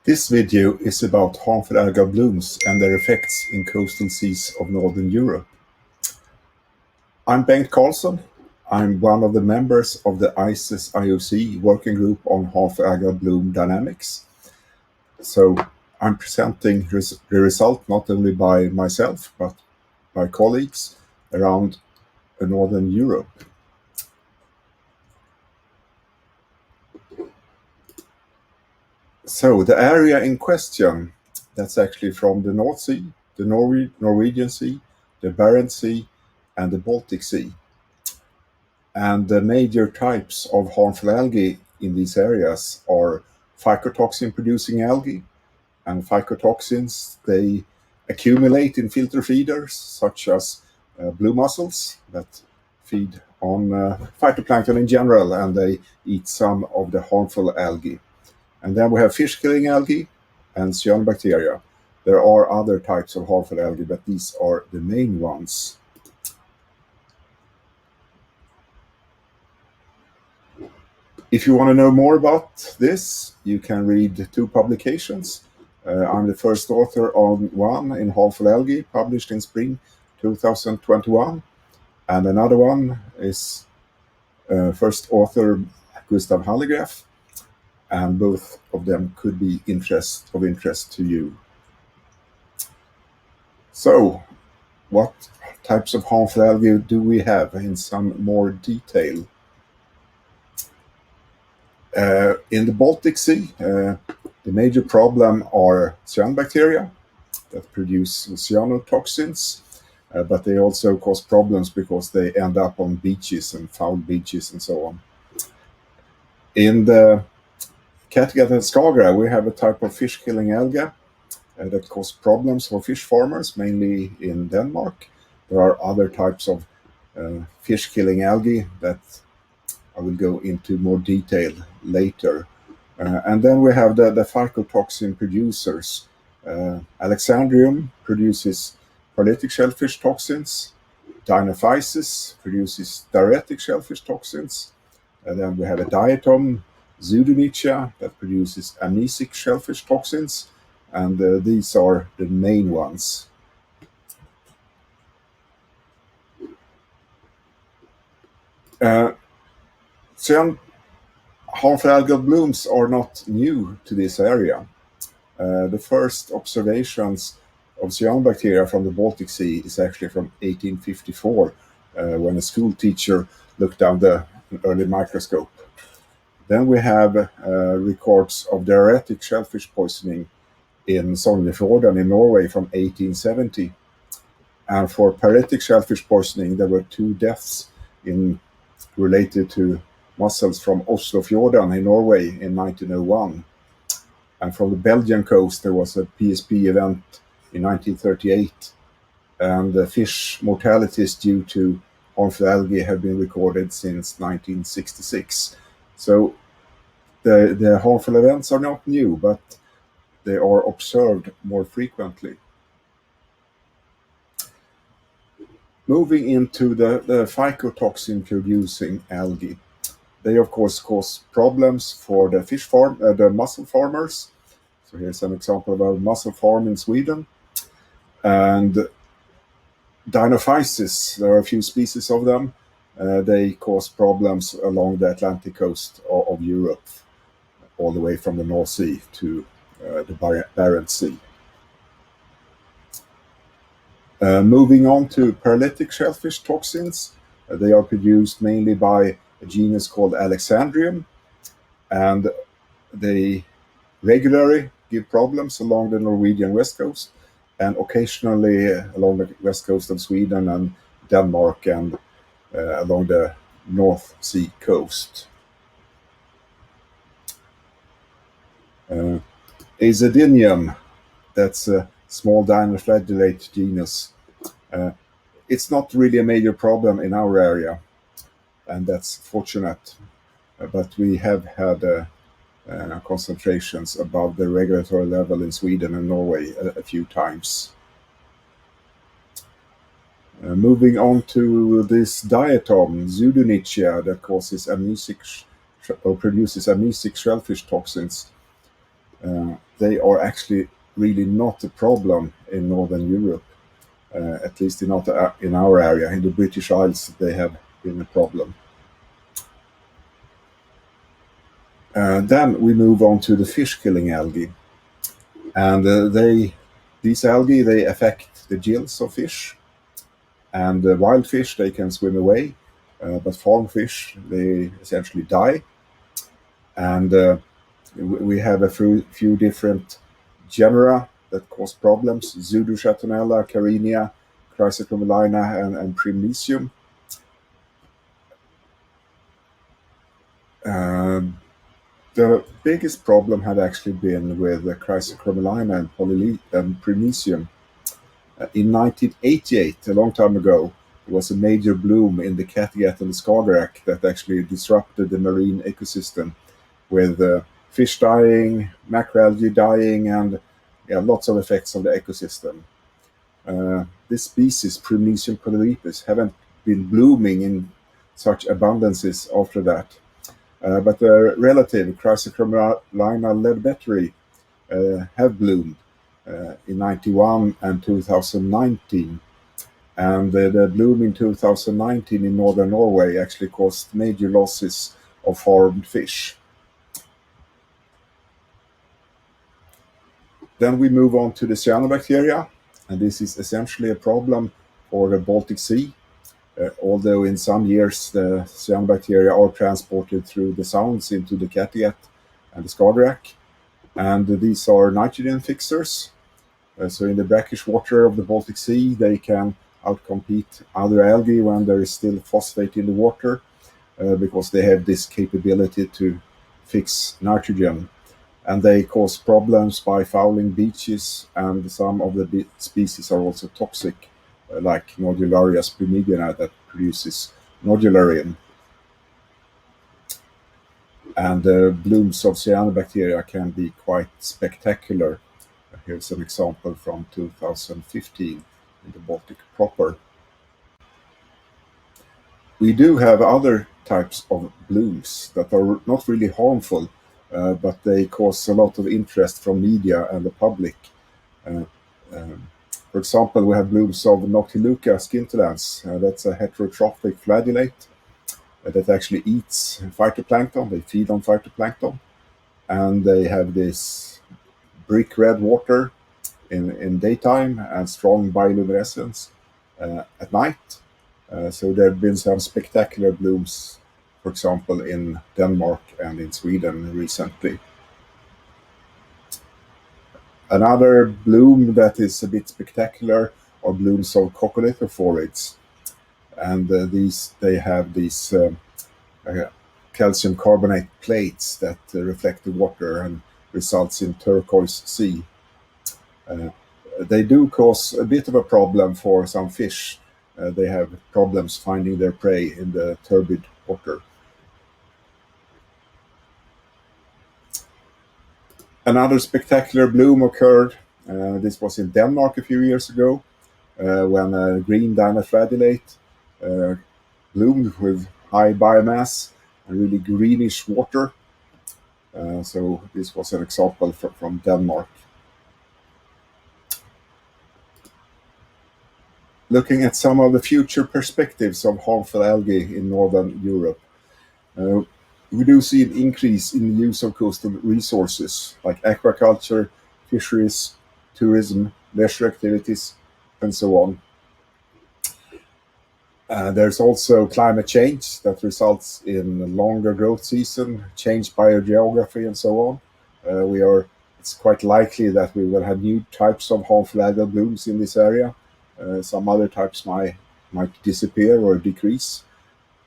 This video is about harmful algal blooms and their effects in coastal seas of Northern Europe. I'm Bengt Karlsson. I'm one of the members of the ICES IOC working group on harmful algal bloom dynamics. So I'm presenting the result not only by myself but by colleagues around Northern Europe. So the area in question, that's actually from the North Sea, the Norwegian Sea, the Barents Sea, and the Baltic Sea. And the major types of harmful algae in these areas are phycotoxin-producing algae. And phycotoxins, they accumulate in filter feeders, such as blue mussels that feed on phytoplankton in general, and they eat some of the harmful algae. And then we have fish-killing algae and cyanobacteria. There are other types of harmful algae, but these are the main ones. If you want to know more about this, you can read two publications. I'm the first author on one in harmful algae, published in spring 2021. And another one is first author Gustav Hallegraaff. And both of them could be of interest to you. So, what types of harmful algae do we have in some more detail? In the Baltic Sea, the major problem are cyanobacteria that produce cyanotoxins, but they also cause problems because they end up on beaches and foul beaches and so on. In the Kattegat and Skagerrak, we have a type of fish-killing algae that cause problems for fish farmers, mainly in Denmark. There are other types of fish-killing algae that I will go into more detail later. And then we have the phycotoxin producers. Alexandrium produces paralytic shellfish toxins. Dinofladillate produces diuretic shellfish toxins. And then we have a diatom, Azidinium, that produces amnesic shellfish toxins, and these are the main ones. Harmful algal blooms are not new to this area. The first observations of cyanobacteria from the Baltic Sea is actually from 1854, when a school teacher looked down the early microscope. Then we have records of diuretic shellfish poisoning in Sognefjorden in Norway from 1870. And for paralytic shellfish poisoning, there were 2 deaths related to mussels from Oslofjorden in Norway in 1901. And from the Belgian coast, there was a PSP event in 1938. And the fish mortalities due to harmful algae have been recorded since 1966. So the harmful events are not new, but they are observed more frequently. Moving into the phycotoxin-producing algae, they of course cause problems for the the mussel farmers. So here's an example of a mussel farm in Sweden. And dinophysis, there are a few species of them. They cause problems along the Atlantic coast of Europe, all the way from the North Sea to the Barents Sea. Moving on to paralytic shellfish toxins, they are produced mainly by a genus called Alexandrium, and they regularly give problems along the Norwegian west coast and occasionally along the west coast of Sweden and Denmark and along the North Sea coast. Azidinium, that's a small dinofladillate genus. It's not really a major problem in our area, and that's fortunate. But we have had concentrations above the regulatory level in Sweden and Norway a few times. Moving on to this diatom, Azidinium, that causes produces amnesic shellfish toxins. they are actually really not a problem in Northern Europe, at least not in our area. In the British Isles, they have been a problem. Then we move on to the fish-killing algae. And these algae, they affect the gills of fish. And wild fish, they can swim away. But farm fish, they essentially die. And we have a few different genera that cause problems: Pseudochatonella, Carenia, Chrysochromalina, and Primnesium. The biggest problem had actually been with the Chrysochromalina and Primnesium. In 1988, a long time ago, there was a major bloom in the Kattegat and the Skagerrak that actually disrupted the marine ecosystem, with fish dying, macroalgae dying, and lots of effects on the ecosystem. This species, Primnesium polylepis, haven't been blooming in such abundances after that. But their relative, Chrysochromalina ledbetteri, have bloomed in 91 and 2019. And the bloom in 2019 in northern Norway actually caused major losses of farmed fish. Then we move on to the cyanobacteria, and this is essentially a problem for the Baltic Sea. Although in some years the cyanobacteria are transported through the sounds into the Kattegat and the Skagerrak. And these are nitrogen fixers. So in the brackish water of the Baltic Sea, they can outcompete other algae when there is still phosphate in the water, because they have this capability to fix nitrogen. And they cause problems by fouling beaches, and some of the species are also toxic, like Nodularia spumigena that produces nodularian. And blooms of cyanobacteria can be quite spectacular. Here's an example from 2015 in the Baltic proper. We do have other types of blooms that are not really harmful, but they cause a lot of interest from media and the public. For example, we have blooms of Noctiluca scintillans. That's a heterotrophic fladillate that actually eats phytoplankton. They feed on phytoplankton. And they have this brick red water in daytime and strong bioluminescence at night. So there have been some spectacular blooms, for example, in Denmark and in Sweden recently. Another bloom that is a bit spectacular are blooms of coccolithophorids. And they have these calcium carbonate plates that reflect the water and results in turquoise sea. They do cause a bit of a problem for some fish. They have problems finding their prey in the turbid water. Another spectacular bloom occurred. This was in Denmark a few years ago, when a green dinofladillate bloomed with high biomass and really greenish water. So this was an example from Denmark. Looking at some of the future perspectives of harmful algae in Northern Europe, we do see an increase in the use of coastal resources like aquaculture, fisheries, tourism, leisure activities, and so on. There's also climate change that results in a longer growth season, changed biogeography, and so on. It's quite likely that we will have new types of harmful algal blooms in this area. Some other types might disappear or decrease.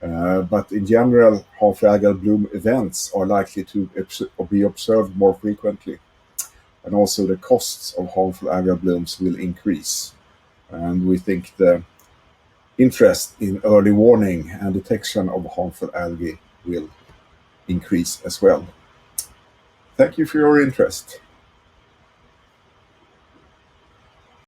But in general, harmful algal bloom events are likely to be observed more frequently. And also the costs of harmful algal blooms will increase. And we think the interest in early warning and detection of harmful algae will increase as well. Thank you for your interest.